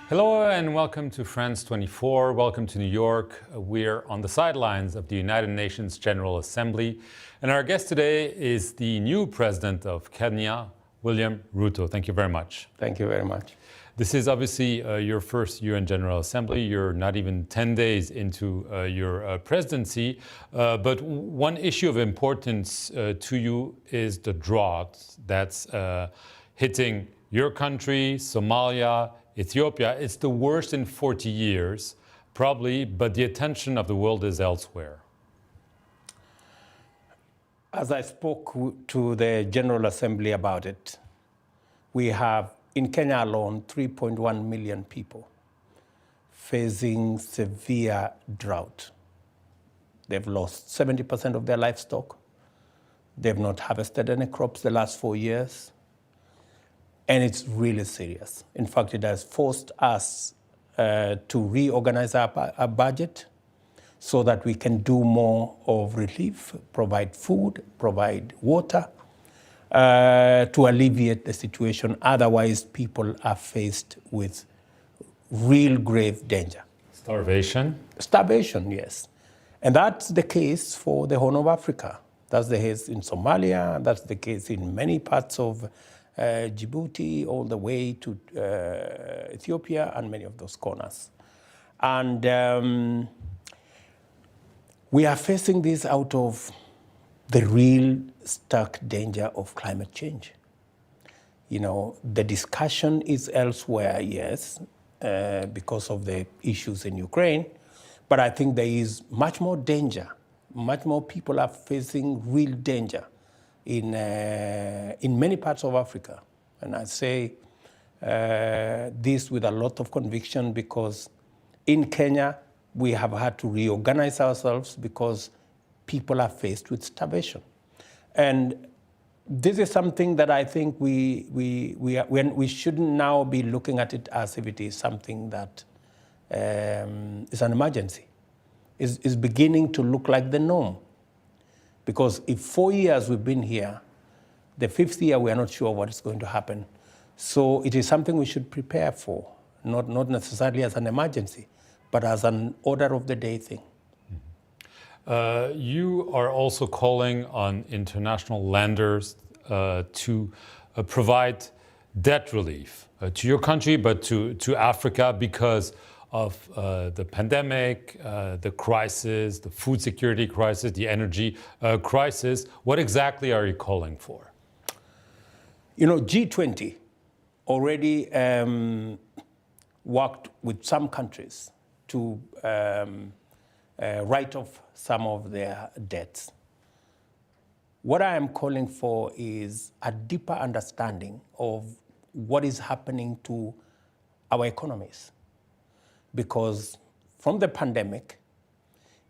Hello and welcome to France 24. Welcome to New York. We're on the sidelines of the United Nations General Assembly. And our guest today is the new president of Kenya, William Ruto. Thank you very much. Thank you very much. This is obviously your first UN General Assembly. You're not even 10 days into your presidency. But one issue of importance to you is the drought that's hitting your country, Somalia, Ethiopia. It's the worst in 40 years, probably, but the attention of the world is elsewhere. As I spoke to the General Assembly about it, we have in Kenya alone 3.1 million people facing severe drought. They've lost 70% of their livestock. They've not harvested any crops the last 4 years. And it's really serious. In fact, it has forced us to reorganize our budget so that we can do more of relief, provide food, provide water, to alleviate the situation. Otherwise, people are faced with real grave danger. Starvation? Starvation, yes. And that's the case for the Horn of Africa. That's the case in Somalia. That's the case in many parts of Djibouti, all the way to Ethiopia and many of those corners. And we are facing this out of the real stark danger of climate change. You know, the discussion is elsewhere, yes, because of the issues in Ukraine, but I think there is much more danger. Much more people are facing real danger in many parts of Africa. And I say this with a lot of conviction because in Kenya, we have had to reorganize ourselves because people are faced with starvation. And this is something that I think we shouldn't now be looking at it as if it is something that is an emergency. It's beginning to look like the norm. Because if 4 years we've been here, the 5th year we are not sure what is going to happen. So it is something we should prepare for, not necessarily as an emergency, but as an order of the day thing. You are also calling on international lenders to provide debt relief to your country, but to Africa because of the pandemic, the crisis, the food security crisis, the energy crisis. What exactly are you calling for? You know, G20 already worked with some countries to write off some of their debts. What I am calling for is a deeper understanding of what is happening to our economies. Because from the pandemic,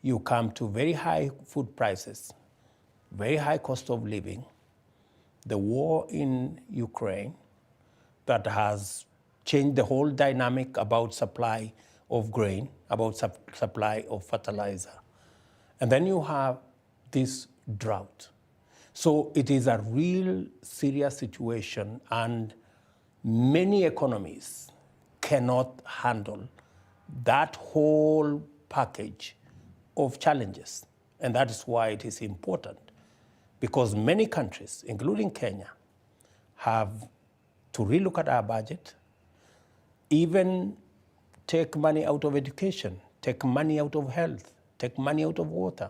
you come to very high food prices, very high cost of living, the war in Ukraine that has changed the whole dynamic about supply of grain, about supply of fertilizer. And then you have this drought. So it is a real serious situation, and many economies cannot handle that whole package of challenges. And that is why it is important, because many countries, including Kenya, have to relook at our budget, even take money out of education, take money out of health, take money out of water,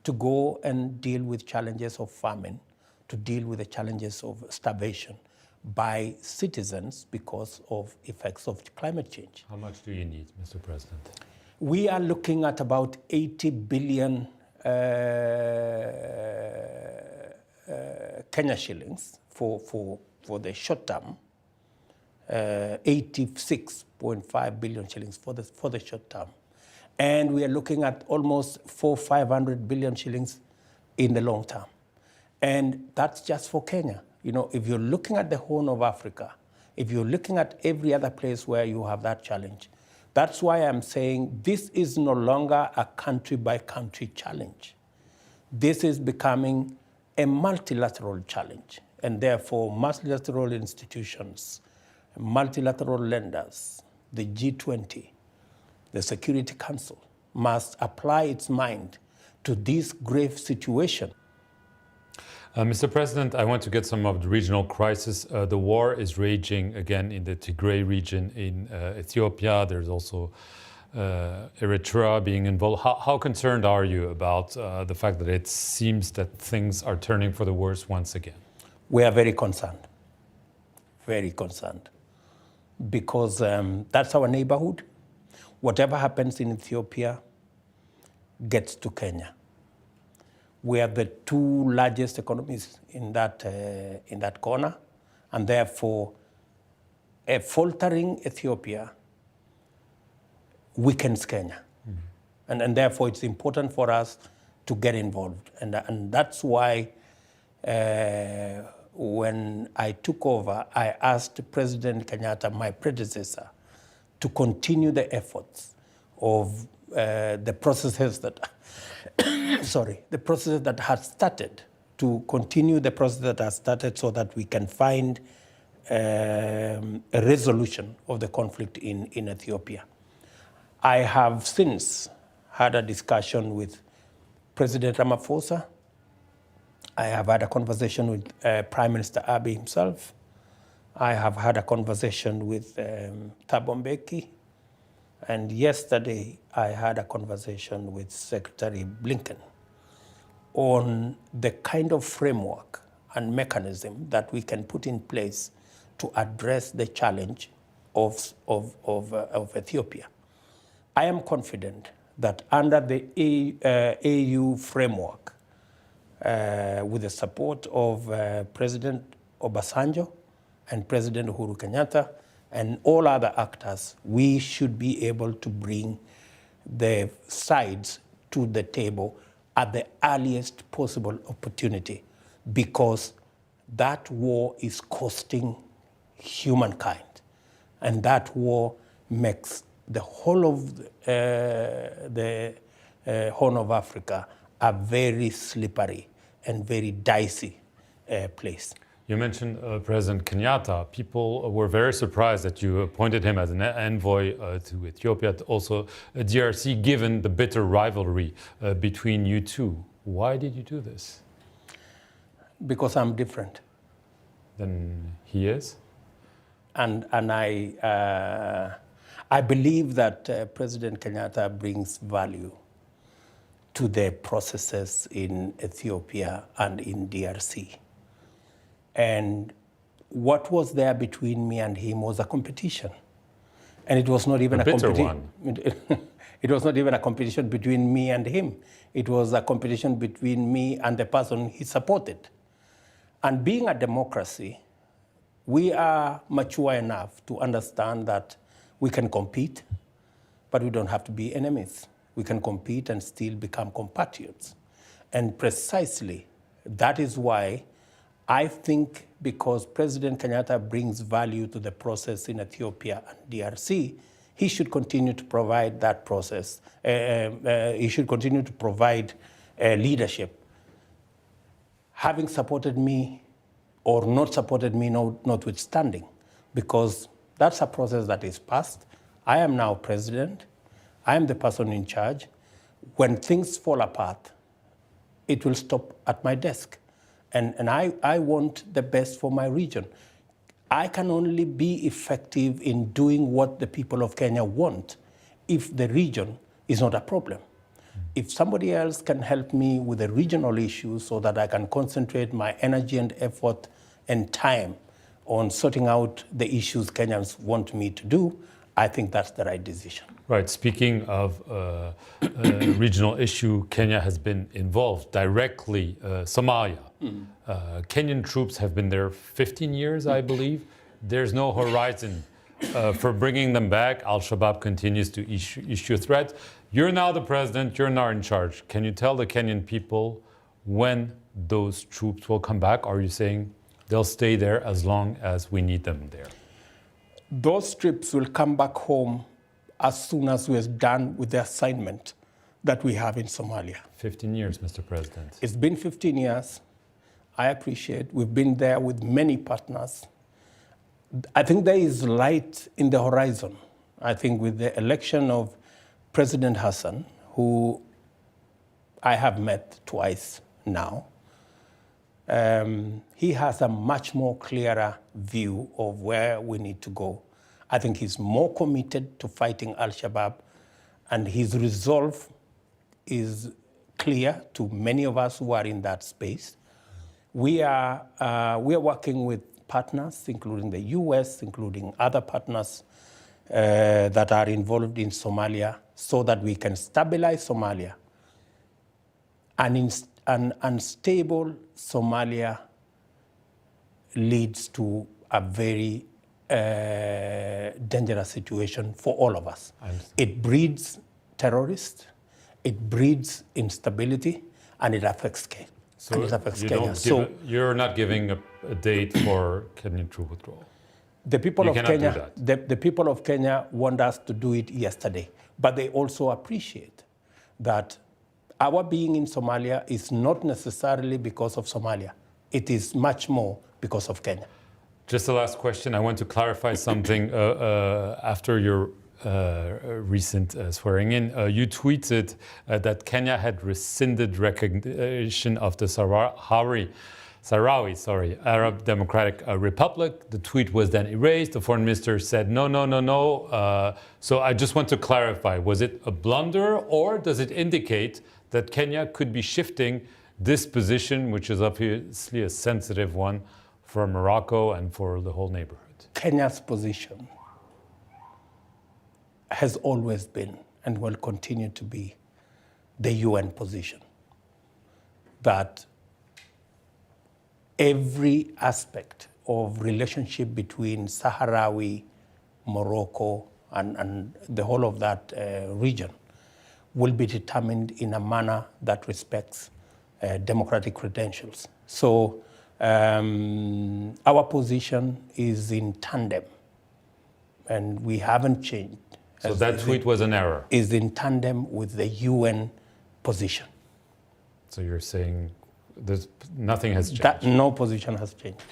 to go and deal with challenges of famine, to deal with the challenges of starvation by citizens because of effects of climate change. How much do you need, Mr. President? We are looking at about 80 billion Kenya shillings for the short term, 86.5 billion shillings for the short term. And we are looking at almost 500 billion shillings in the long term. And that's just for Kenya. You know, if you're looking at the Horn of Africa, if you're looking at every other place where you have that challenge, that's why I'm saying this is no longer a country-by-country challenge. This is becoming a multilateral challenge. And therefore, multilateral institutions, multilateral lenders, the G20, the Security Council, must apply its mind to this grave situation. Mr. President, I want to get some of the regional crisis. The war is raging again in the Tigray region in Ethiopia. There's also Eritrea being involved. How concerned are you about the fact that it seems that things are turning for the worse once again? We are very concerned, because that's our neighborhood. Whatever happens in Ethiopia gets to Kenya. We are the two largest economies in that corner, and therefore a faltering Ethiopia weakens Kenya. Mm-hmm. And therefore it's important for us to get involved. And that's why when I took over, I asked President Kenyatta, my predecessor, to continue the efforts of the processes that the process that has started, to continue the process that has started so that we can find a resolution of the conflict in Ethiopia. I have since had a discussion with President Ramaphosa. I have had a conversation with Prime Minister Abiy himself. I have had a conversation with Thabo Mbeki. And yesterday, I had a conversation with Secretary Blinken on the kind of framework and mechanism that we can put in place to address the challenge of Ethiopia. I am confident that under the AU framework, with the support of President Obasanjo and President Uhuru Kenyatta, and all other actors, we should be able to bring the sides to the table at the earliest possible opportunity, because that war is costing humankind. And that war makes the whole of the Horn of Africa a very slippery and very dicey place. You mentioned President Kenyatta. People were very surprised that you appointed him as an envoy to Ethiopia, also DRC, given the bitter rivalry between you two. Why did you do this? Because I'm different. Than he is? And I believe that President Kenyatta brings value to the processes in Ethiopia and in DRC. And what was there between me and him was a competition. And it was not even a competition. It was not even a competition between me and him. It was a competition between me and the person he supported. And being a democracy, we are mature enough to understand that we can compete, but we don't have to be enemies. We can compete and still become compatriots. And precisely that is why I think, because President Kenyatta brings value to the process in Ethiopia and DRC, he should continue to provide that process. He should continue to provide leadership. Having supported me or not supported me notwithstanding, because that's a process that is passed. I am now president. I am the person in charge. When things fall apart, it will stop at my desk. And I want the best for my region. I can only be effective in doing what the people of Kenya want if the region is not a problem. If somebody else can help me with the regional issues so that I can concentrate my energy and effort and time on sorting out the issues Kenyans want me to do, I think that's the right decision. Right. Speaking of regional issue, Kenya has been involved directly. Somalia. Kenyan troops have been there 15 years, I believe. There's no horizon for bringing them back. Al-Shabaab continues to issue threats. You're now the president. You're now in charge. Can you tell the Kenyan people when those troops will come back? Are you saying they'll stay there as long as we need them there? Those troops will come back home as soon as we're done with the assignment that we have in Somalia. 15 years, Mr. President. It's been 15 years. I appreciate. We've been there with many partners. I think there is light in the horizon. I think with the election of President Hassan, who I have met twice now, he has a much more clearer view of where we need to go. I think he's more committed to fighting Al-Shabaab, and his resolve is clear to many of us who are in that space. We are working with partners, including the US, including other partners that are involved in Somalia, so that we can stabilize Somalia. An unstable Somalia leads to a very dangerous situation for all of us. It breeds terrorists, it breeds instability, and it affects Kenya. So you're not giving a date for Kenyan troop withdrawal? The people of Kenya, the people of Kenya want us to do it yesterday, but they also appreciate that our being in Somalia is not necessarily because of Somalia. It is much more because of Kenya. Just the last question. I want to clarify something. After your recent swearing in, you tweeted that Kenya had rescinded recognition of the Sahrawi Arab Democratic Republic. The tweet was then erased. The foreign minister said, no. So I just want to clarify, was it a blunder, or does it indicate that Kenya could be shifting this position, which is obviously a sensitive one for Morocco and for the whole neighborhood? Kenya's position has always been and will continue to be the UN position, that every aspect of relationship between Sahrawi, Morocco, and the whole of that region will be determined in a manner that respects democratic credentials. So our position is in tandem, and we haven't changed. So that tweet was an error? Is in tandem with the UN position. So you're saying nothing has changed? No position has changed.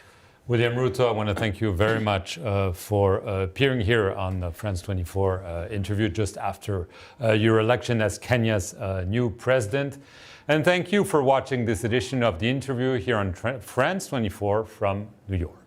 William Ruto, I want to thank you very much for appearing here on the France 24 interview just after your election as Kenya's new president. And thank you for watching this edition of The Interview here on France 24 from New York.